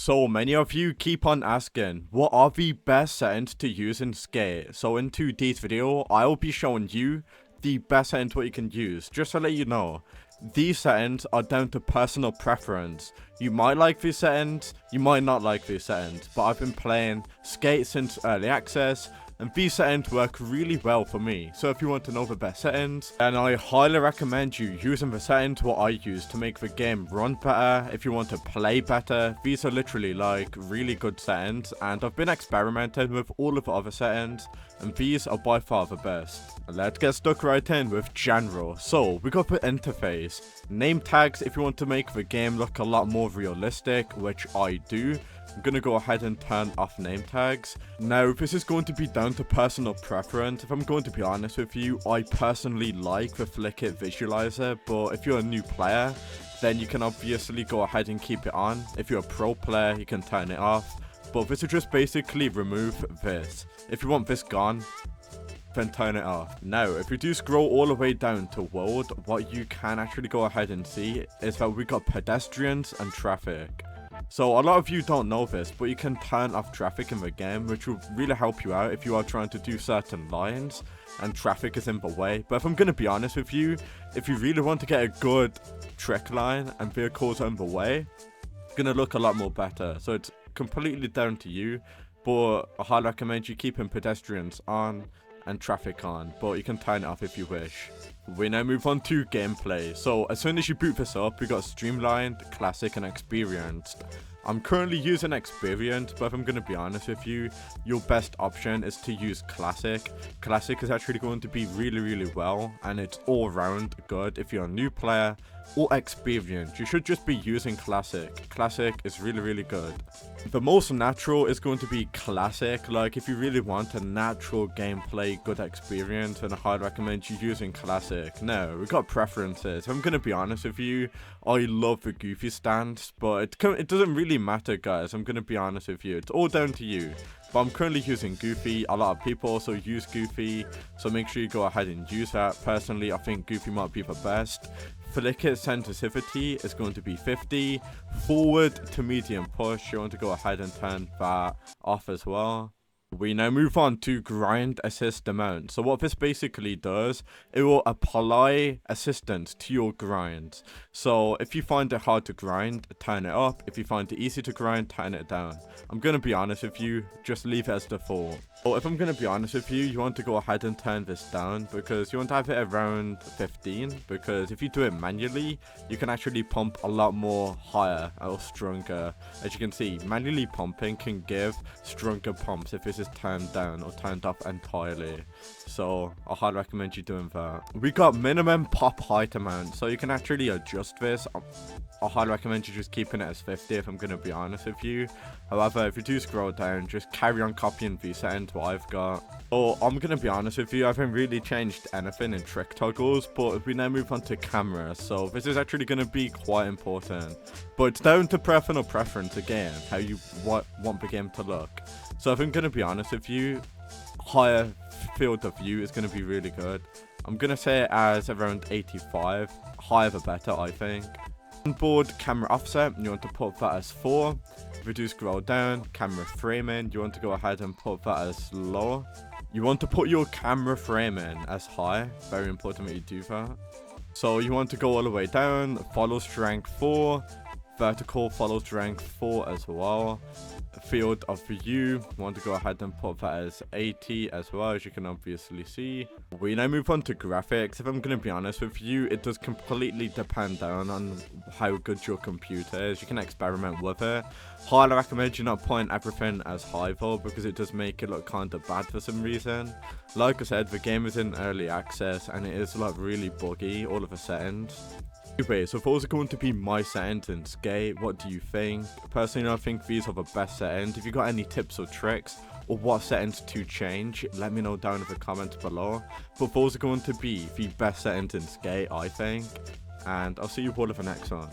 So many of you keep on asking, what are the best settings to use in Skate? So in today's video, I'll be showing you the best settings what you can use. Just to let you know, these settings are down to personal preference. You might like these settings, you might not like these settings, but I've been playing Skate since early access, and these settings work really well for me. So if you want to know the best settings, then I highly recommend you using the settings what I use to make the game run better. If you want to play better, these are literally like really good settings, and I've been experimenting with all of the other settings, and these are by far the best. Let's get stuck right in with general. So we got the interface, name tags if you want to make the game look a lot more realistic, which I do. I'm going to go ahead and turn off name tags. Now, this is going to be down to personal preference. If I'm going to be honest with you, I personally like the Flick It visualizer, but if you're a new player, then you can obviously go ahead and keep it on. If you're a pro player, you can turn it off. But this will just basically remove this. If you want this gone, then turn it off. Now, if you do scroll all the way down to world, what you can actually go ahead and see is that we got pedestrians and traffic. So a lot of you don't know this, but you can turn off traffic in the game, which will really help you out if you are trying to do certain lines and traffic is in the way. But if I'm going to be honest with you, if you really want to get a good trick line and vehicles are in the way, it's going to look a lot more better. So it's completely down to you, but I highly recommend you keeping pedestrians on and traffic on, but you can turn it off if you wish. We now move on to gameplay. So as soon as you boot this up, we got streamlined, classic, and experienced. I'm currently using experienced, but if I'm going to be honest with you, your best option is to use classic. Classic is actually going to be really well, and it's all round good. If you're a new player or experienced, you should just be using classic. Classic is really good. The most natural is going to be classic. Like if you really want a natural gameplay, good experience, then I highly recommend you using classic. Now, we've got preferences. If I'm going to be honest with you, I love the goofy stance, but it doesn't really matter, guys. I'm going to be honest with you. It's all down to you. But I'm currently using Goofy. A lot of people also use Goofy, so make sure you go ahead and use that. Personally, I think Goofy might be the best. Flick It sensitivity is going to be 50. Forward to medium push, you want to go ahead and turn that off as well. We now move on to grind assist amount. So what this basically does, it will apply assistance to your grind. So if you find it hard to grind, turn it up. If you find it easy to grind, turn it down. I'm going to be honest with you, just leave it as default. Or if I'm going to be honest with you, you want to go ahead and turn this down because you want to have it around 15. Because if you do it manually, you can actually pump a lot more higher or stronger. As you can see, manually pumping can give stronger pumps if this is turned down or turned off entirely. So I highly recommend you doing that. We got minimum pop height amount, so you can actually adjust this. I highly recommend you just keeping it as 50 if I'm going to be honest with you. However, if you do scroll down, just carry on copying these settings what I've got. Oh, I'm going to be honest with you, I haven't really changed anything in trick toggles, but if we now move on to camera, so this is actually going to be quite important. But it's down to personal preference again, how you want the game to look. So if I'm going to be honest with you, higher field of view is going to be really good. I'm going to say it as around 85, higher the better I think. Onboard camera offset, you want to put that as 4. If you do scroll down, camera framing, you want to go ahead and put that as low. You want to put your camera framing as high, very important that you do that. So you want to go all the way down, follow strength 4, vertical follow strength 4 as well. Field of view, you want to go ahead and put that as 80 as well, as you can obviously see. We now move on to graphics. If I'm going to be honest with you, it does completely depend down on how good your computer is. You can experiment with it. Highly recommend you not putting everything as high though, because it does make it look kind of bad for some reason. Like I said, the game is in early access and it is like really buggy, all of the settings. Anyway, so those are going to be my settings in Skate. What do you think? Personally, I think these are the best settings. If you got any tips or tricks or what settings to change, let me know down in the comments below. But those are going to be the best settings in Skate, I think. And I'll see you all in the next one.